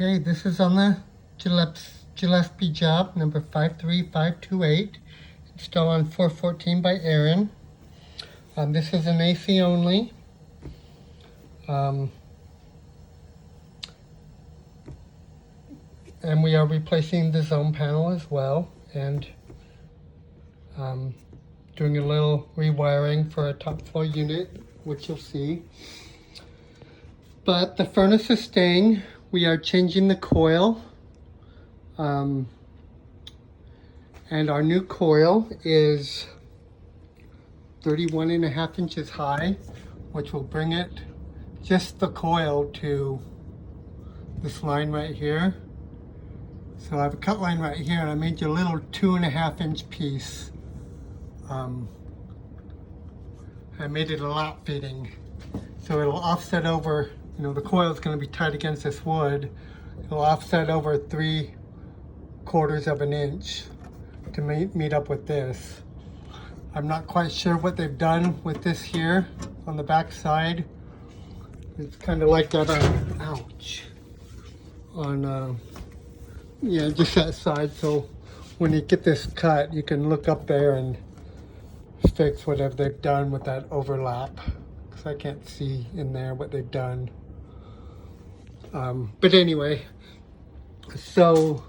Okay, this is on the Gillespie job, number 53528. Installed on 414 by Aaron. This is an AC only. And we are replacing the zone panel as well, and doing a little rewiring for a top floor unit, which you'll see. But the furnace is staying. We are changing the coil. And our new coil is 31.5 inches high, which will bring it, just the coil, to this line right here. So I have a cut line right here, and I made you a little 2.5 inch piece. I made it a lap fitting, so it'll offset over, the coil is going to be tight against this wood. It'll offset over 3/4 of an inch to meet up with this. I'm not quite sure what they've done with this here on the back side. It's kind of like that on just that side. So when you get this cut, you can look up there and fix whatever they've done with that overlap, because I can't see in there what they've done. But anyway, so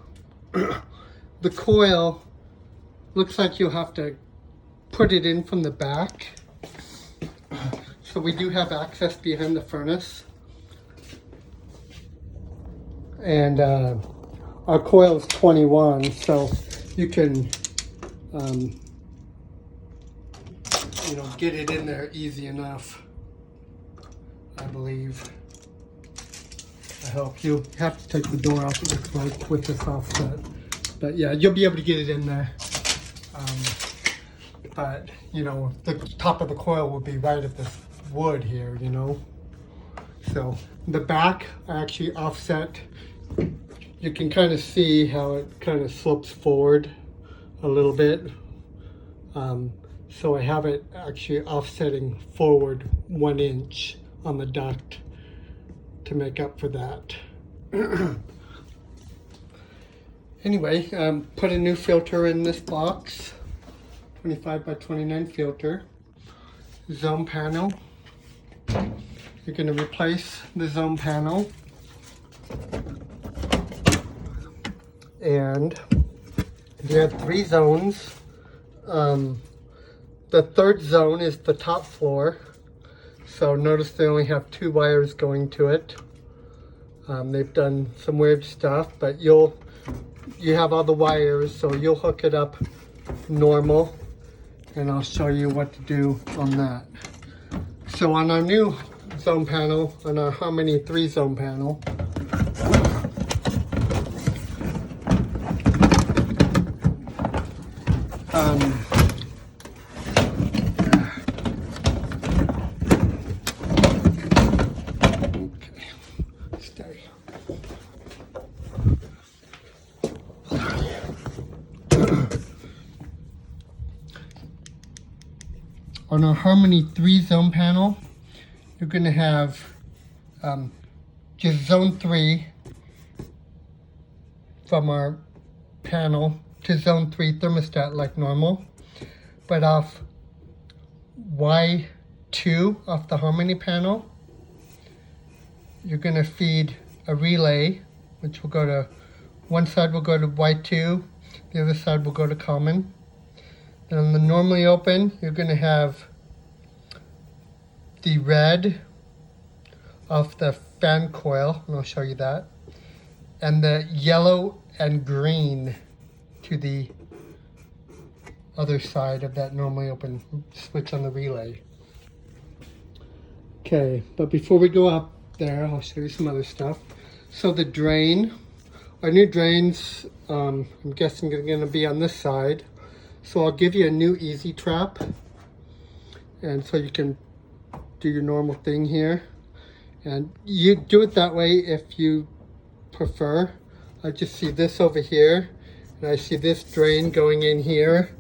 the coil looks like you'll have to put it in from the back. So we do have access behind the furnace. And our coil is 21, so you can get it in there easy enough, I believe. I hope. You have to take the door off, it looks like, with this offset. But yeah, you'll be able to get it in there. But the top of the coil will be right at this wood here, So the back I actually offset. You can kind of see how it kind of slopes forward a little bit. So I have it actually offsetting forward 1 inch on the duct to make up for that. Anyway, put a new filter in this box, 25 by 29 filter. Zone panel. You're going to replace the zone panel. And you have 3 zones. The third zone is the top floor. So notice they only have 2 wires going to it. They've done some weird stuff, but you have all the wires, so you'll hook it up normal, and I'll show you what to do on that. So on our new zone panel, on our Harmony 3 zone panel, on our Harmony 3 zone panel, you're going to have just zone 3 from our panel to zone 3 thermostat like normal. But off Y2 off the Harmony panel, you're going to feed a relay, which will go to, one side will go to Y2, the other side will go to common. And on the normally open, you're going to have the red off the fan coil, and I'll show you that, and the yellow and green to the other side of that normally open switch on the relay. Okay, but before we go up there, I'll show you some other stuff. So the drain, our new drains, I'm guessing are going to be on this side. So I'll give you a new easy trap, and so you can do your normal thing here, and you do it that way if you prefer. I just see this over here, and I see this drain going in here,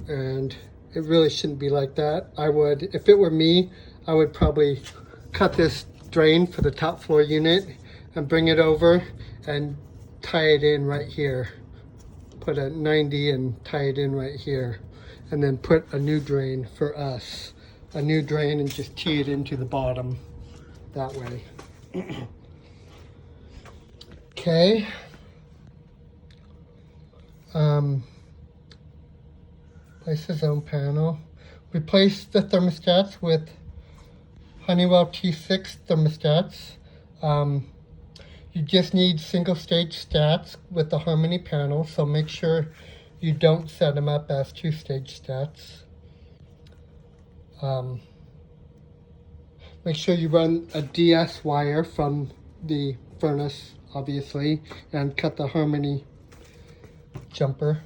and it really shouldn't be like that. If it were me, I would probably cut this drain for the top floor unit and bring it over and tie it in right here. Put a 90 and tie it in right here. And then put a new drain for us. A new drain and just tee it into the bottom that way. Okay. Place the zone panel. Replace the thermostats with Honeywell T6 thermostats. You just need single stage stats with the Harmony panel, so make sure you don't set them up as two stage stats. Make sure you run a DS wire from the furnace, obviously, and cut the Harmony jumper.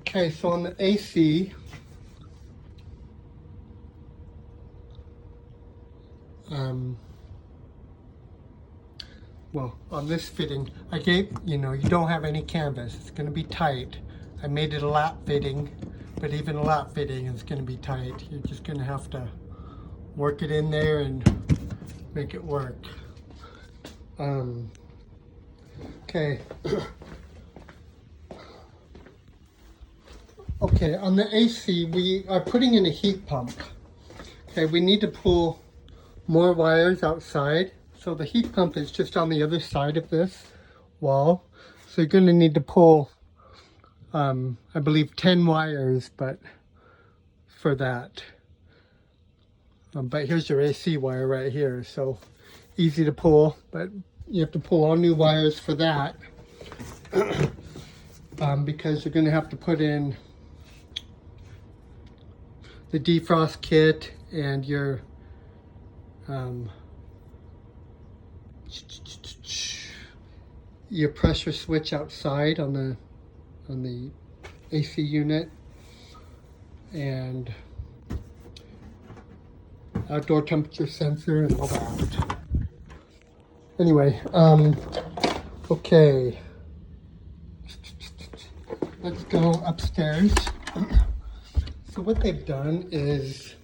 Okay, so on the AC, well, on this fitting, I gave, you don't have any canvas. It's going to be tight. I made it a lap fitting, but even a lap fitting is going to be tight. You're just going to have to work it in there and make it work. Okay. Okay, on the AC, we are putting in a heat pump. Okay, we need to pull more wires outside. So the heat pump is just on the other side of this wall. So you're going to need to pull, I believe, 10 wires, but for that. But here's your AC wire right here. So easy to pull, but you have to pull all new wires for that. Because you're going to have to put in the defrost kit and your pressure switch outside on the AC unit, and outdoor temperature sensor and all that. Anyway, okay, let's go upstairs. So what they've done is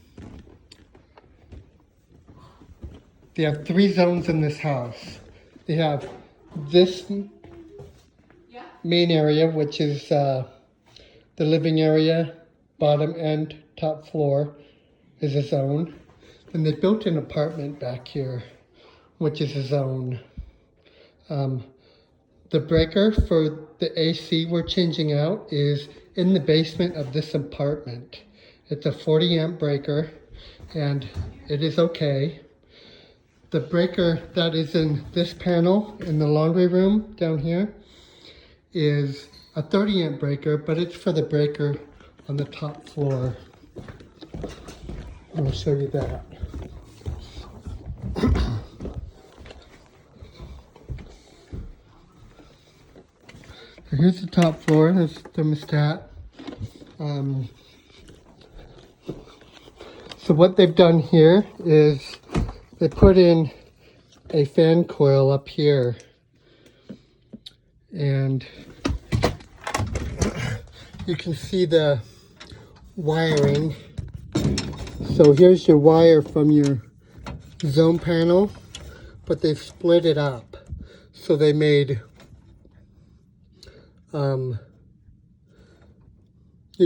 they have 3 zones in this house. They have this main area, which is the living area, bottom and top floor is a zone. And they built an apartment back here, which is a zone. The breaker for the AC we're changing out is in the basement of this apartment. It's a 40 amp breaker and it is okay. The breaker that is in this panel in the laundry room down here is a 30 amp breaker, but it's for the breaker on the top floor. I'll show you that. So here's the top floor, there's the thermostat. So what they've done here is they put in a fan coil up here, and you can see the wiring. So here's your wire from your zone panel, but they've split it up. So they made, you're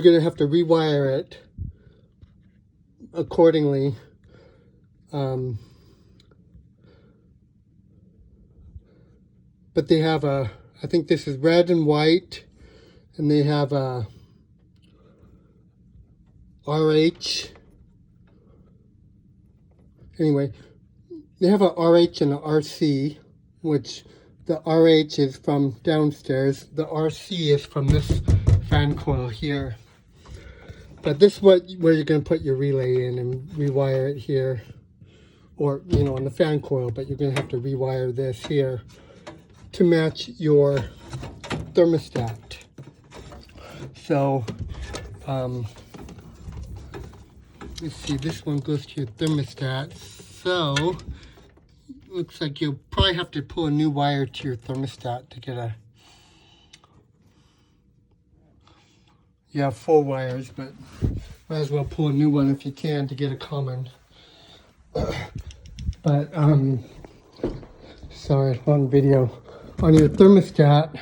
gonna have to rewire it accordingly. But they have I think this is red and white, and they have a RH. Anyway, they have a RH and a RC, which the RH is from downstairs. The RC is from this fan coil here. But this is where you're going to put your relay in and rewire it here. Or, on the fan coil, but you're going to have to rewire this here to match your thermostat. So, let's see, this one goes to your thermostat. So, looks like you'll probably have to pull a new wire to your thermostat to get you have 4 wires, but might as well pull a new one if you can to get a common. But sorry, long video. On your thermostat,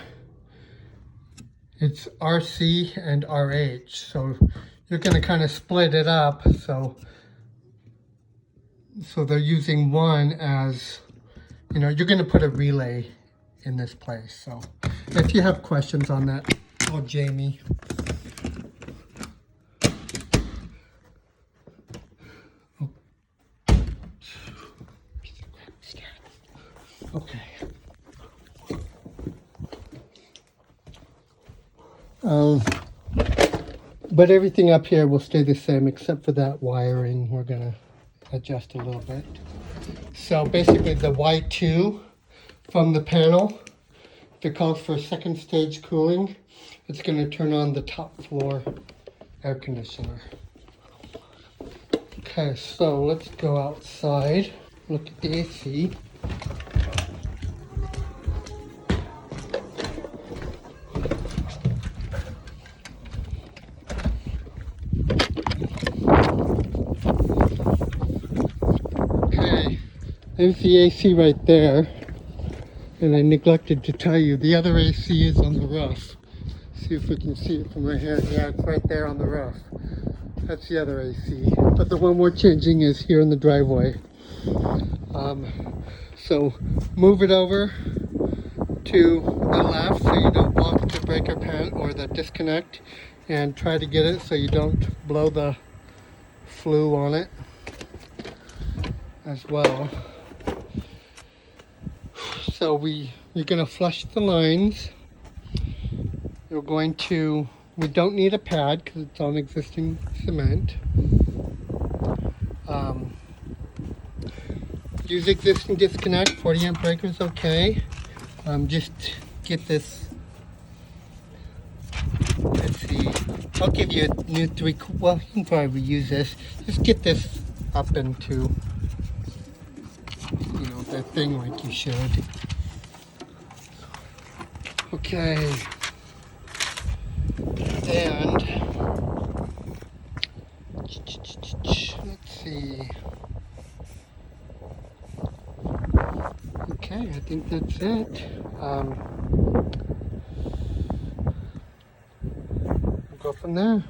it's RC and RH, so you're going to kind of split it up. So they're using one as, you know, you're going to put a relay in this place. So if you have questions on that, call Jamie. Okay. But everything up here will stay the same except for that wiring. We're gonna adjust a little bit. So basically the Y2 from the panel, if it calls for second stage cooling, it's gonna turn on the top floor air conditioner. Okay, so let's go outside, look at the AC. There's the AC right there, and I neglected to tell you, the other AC is on the roof. See if we can see it from right here. Yeah, it's right there on the roof. That's the other AC. But the one we're changing is here in the driveway. So move it over to the left so you don't block the breaker pad or the disconnect, and try to get it so you don't blow the flue on it as well. So you're going to flush the lines. You're going to, we don't need a pad because it's on existing cement. Use existing disconnect, 40 amp breaker is okay. Just get this, let's see, I'll give you a new well, you can probably use this. Just get this up into, you know, the thing like you should. Okay, and let's see. Okay, I think that's it. We'll go from there.